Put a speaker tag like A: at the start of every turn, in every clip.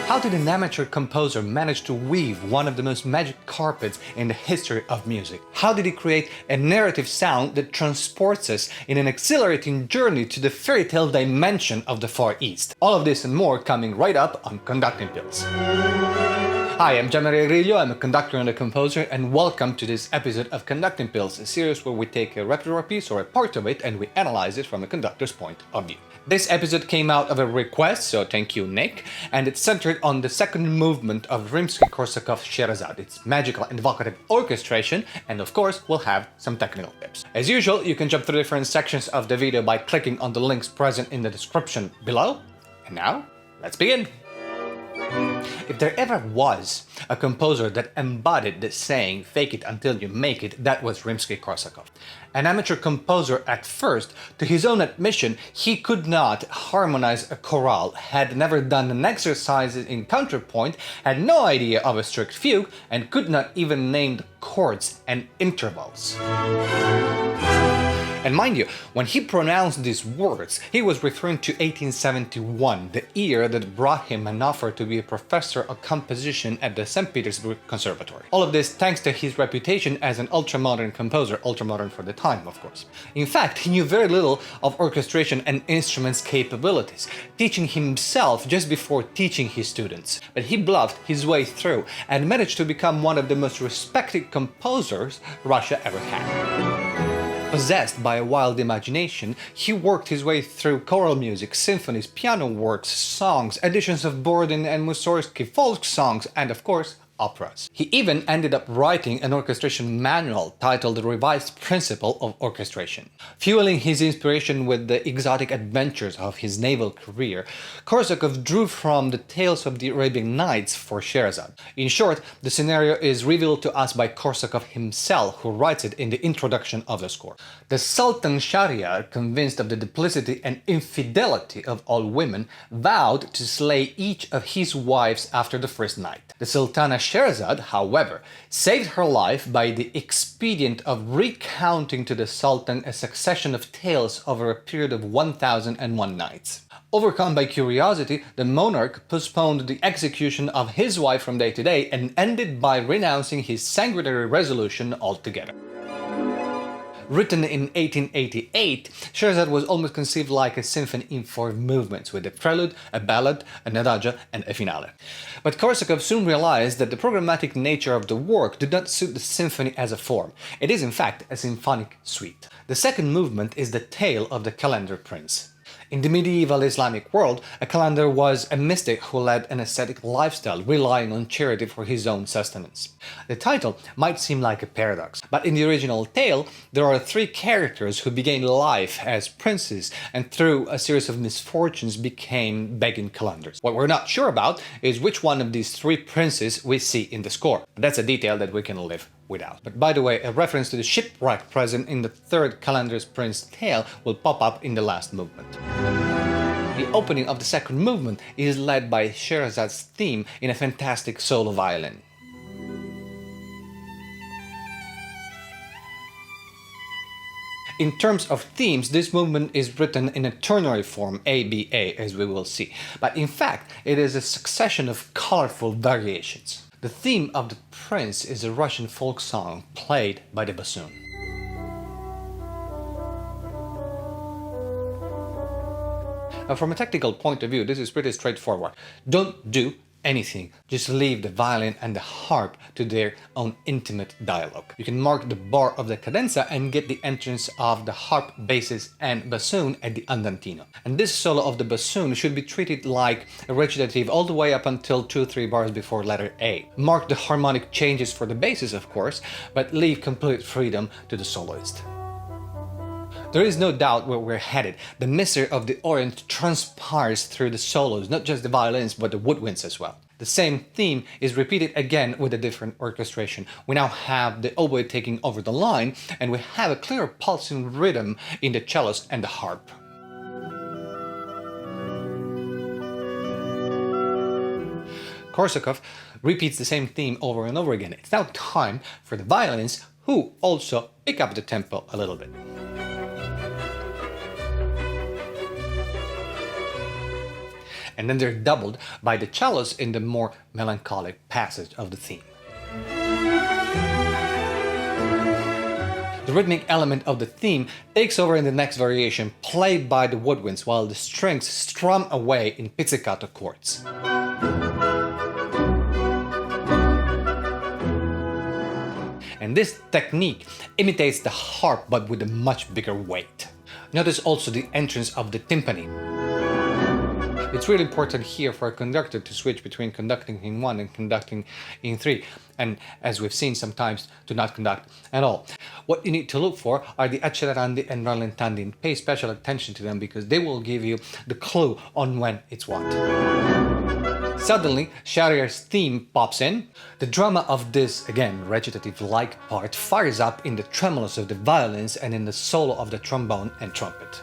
A: How did an amateur composer manage to weave one of the most magic carpets in the history of music? How did he create a narrative sound that transports us in an exhilarating journey to the fairy tale dimension of the Far East? All of this and more coming right up on Conducting Pills. Hi, I'm Gianmaria Griglio, I'm a conductor and a composer, and welcome to this episode of Conducting Pills, a series where we take a repertoire piece or a part of it and we analyze it from a conductor's point of view. This episode came out of a request, so thank you, Nick, and it's centered on the second movement of Rimsky-Korsakov Scheherazade. It's magical and evocative orchestration, and of course, we'll have some technical tips. As usual, you can jump through different sections of the video by clicking on the links present in the description below. And now, let's begin! If there ever was a composer that embodied the saying, fake it until you make it, that was Rimsky-Korsakov. An amateur composer at first, to his own admission, he could not harmonize a chorale, had never done an exercise in counterpoint, had no idea of a strict fugue, and could not even name the chords and intervals. And mind you, when he pronounced these words, he was referring to 1871, the year that brought him an offer to be a professor of composition at the St. Petersburg Conservatory. All of this thanks to his reputation as an ultra-modern composer, ultra-modern for the time, of course. In fact, he knew very little of orchestration and instruments capabilities, teaching himself just before teaching his students. But he bluffed his way through and managed to become one of the most respected composers Russia ever had. Possessed by a wild imagination, he worked his way through choral music, symphonies, piano works, songs, editions of Borodin and Mussorgsky folk songs, and of course, operas. He even ended up writing an orchestration manual titled The Revised Principle of Orchestration. Fueling his inspiration with the exotic adventures of his naval career, Korsakov drew from the tales of the Arabian Nights for Scheherazade. In short, the scenario is revealed to us by Korsakov himself, who writes it in the introduction of the score. The Sultan Sharyar, convinced of the duplicity and infidelity of all women, vowed to slay each of his wives after the first night. The Sultana Sharyar, however, saved her life by the expedient of recounting to the Sultan a succession of tales over a period of 1001 nights. Overcome by curiosity, the monarch postponed the execution of his wife from day to day and ended by renouncing his sanguinary resolution altogether. Written in 1888, Scheherazade was almost conceived like a symphony in 4 movements, with a prelude, a ballad, an adagio, and a finale. But Korsakov soon realized that the programmatic nature of the work did not suit the symphony as a form. It is in fact a symphonic suite. The second movement is the tale of the Kalandar Prince. In the medieval Islamic world, a Kalandar was a mystic who led an ascetic lifestyle, relying on charity for his own sustenance. The title might seem like a paradox, but in the original tale, there are 3 characters who began life as princes and through a series of misfortunes became begging Kalandars. What we're not sure about is which one of these 3 princes we see in the score. That's a detail that we can live without. But by the way, a reference to the shipwreck present in the 3rd Kalandar Prince tale will pop up in the last movement. The opening of the second movement is led by Sheherazade's theme in a fantastic solo violin. In terms of themes, this movement is written in a ternary form, ABA, as we will see, but in fact it is a succession of colorful variations. The theme of the prince is a Russian folk song played by the bassoon. Now, from a technical point of view, this is pretty straightforward. Don't do anything, just leave the violin and the harp to their own intimate dialogue. You can mark the bar of the cadenza and get the entrance of the harp, basses and bassoon at the andantino. And this solo of the bassoon should be treated like a recitative all the way up until 2-3 bars before letter A. Mark the harmonic changes for the basses, of course, but leave complete freedom to the soloist. There is no doubt where we're headed. The mystery of the Orient transpires through the solos, not just the violins but the woodwinds as well. The same theme is repeated again with a different orchestration. We now have the oboe taking over the line, and we have a clear pulsing rhythm in the cellos and the harp. Korsakov repeats the same theme over and over again. It's now time for the violins, who also pick up the tempo a little bit. and then they're doubled by the cellos in the more melancholic passage of the theme. The rhythmic element of the theme takes over in the next variation, played by the woodwinds, while the strings strum away in pizzicato chords. And this technique imitates the harp but with a much bigger weight. Notice also the entrance of the timpani. It's really important here for a conductor to switch between conducting in 1 and conducting in 3, and as we've seen sometimes, to not conduct at all. What you need to look for are the accelerandi and rallentandi. Pay special attention to them because they will give you the clue on when it's what. Suddenly, Sharyar's theme pops in. The drama of this, again, recitative-like part fires up in the tremolos of the violins and in the solo of the trombone and trumpet.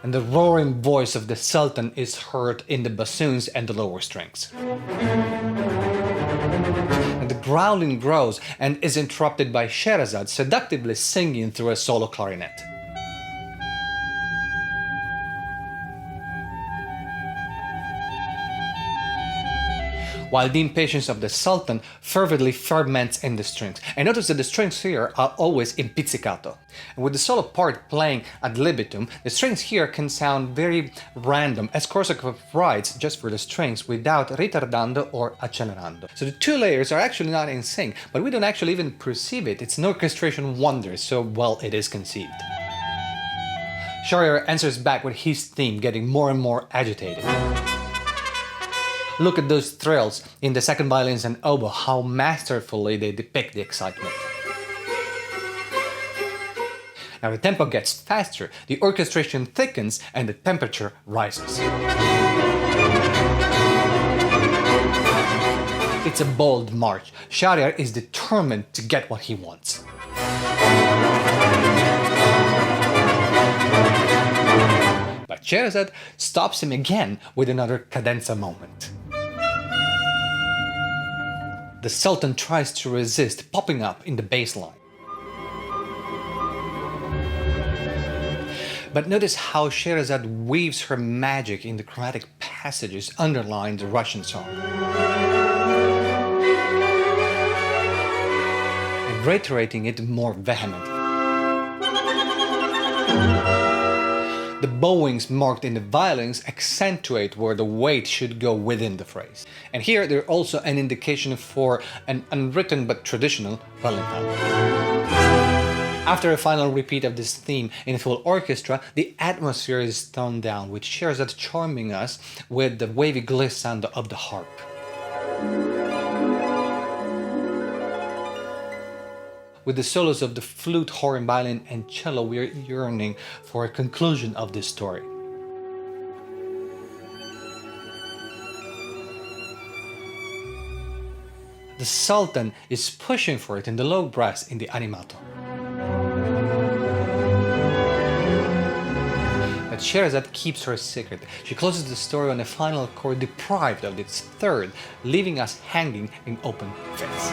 A: And the roaring voice of the Sultan is heard in the bassoons and the lower strings. And the growling grows and is interrupted by Scheherazade seductively singing through a solo clarinet. While the impatience of the Sultan fervidly ferments in the strings. And notice that the strings here are always in pizzicato. And with the solo part playing ad libitum, the strings here can sound very random, as Korsakov writes just for the strings without ritardando or accelerando. So the two layers are actually not in sync, but we don't actually even perceive it. It's an orchestration wonder, so well it is conceived. Sharyar answers back with his theme getting more and more agitated. Look at those thrills in the second violins and oboe, how masterfully they depict the excitement. Now the tempo gets faster, the orchestration thickens, and the temperature rises. It's a bold march. Sharyar is determined to get what he wants. But Scheherazade stops him again with another cadenza moment. The Sultan tries to resist, popping up in the bass line. But notice how Scheherazade weaves her magic in the chromatic passages underlying the Russian song. And reiterating it more vehemently. The bowings marked in the violins accentuate where the weight should go within the phrase. And here they're also an indication for an unwritten but traditional rallentando. After a final repeat of this theme in full orchestra, the atmosphere is toned down, with Scheherazade charming us with the wavy glissando of the harp. With the solos of the flute, horn, violin, and cello, we are yearning for a conclusion of this story. The Sultan is pushing for it in the low brass in the animato. But Scheherazade keeps her secret. She closes the story on a final chord deprived of its third, leaving us hanging in open face.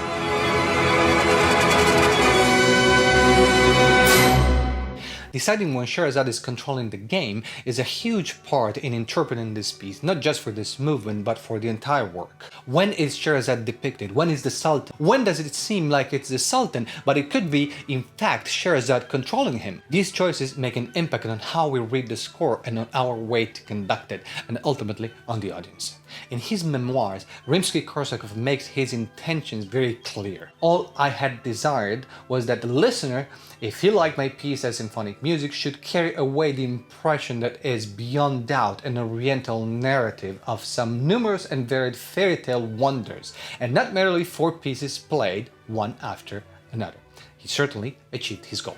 A: Deciding when Scheherazade is controlling the game is a huge part in interpreting this piece, not just for this movement, but for the entire work. When is Scheherazade depicted? When is the Sultan? When does it seem like it's the Sultan, but it could be, in fact, Scheherazade controlling him? These choices make an impact on how we read the score and on our way to conduct it, and ultimately on the audience. In his memoirs, Rimsky-Korsakov makes his intentions very clear. All I had desired was that the listener, if he liked my piece as symphonic music, should carry away the impression that is beyond doubt an oriental narrative of some numerous and varied fairy tale wonders, and not merely 4 pieces played one after another. He certainly achieved his goal.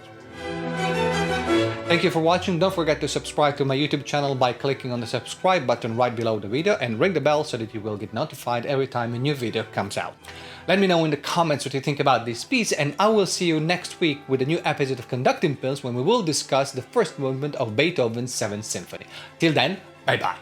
A: Thank you for watching. Don't forget to subscribe to my YouTube channel by clicking on the subscribe button right below the video and ring the bell so that you will get notified every time a new video comes out. Let me know in the comments what you think about this piece, and I will see you next week with a new episode of Conducting Pills when we will discuss the first movement of Beethoven's 7th Symphony. Till then, bye bye.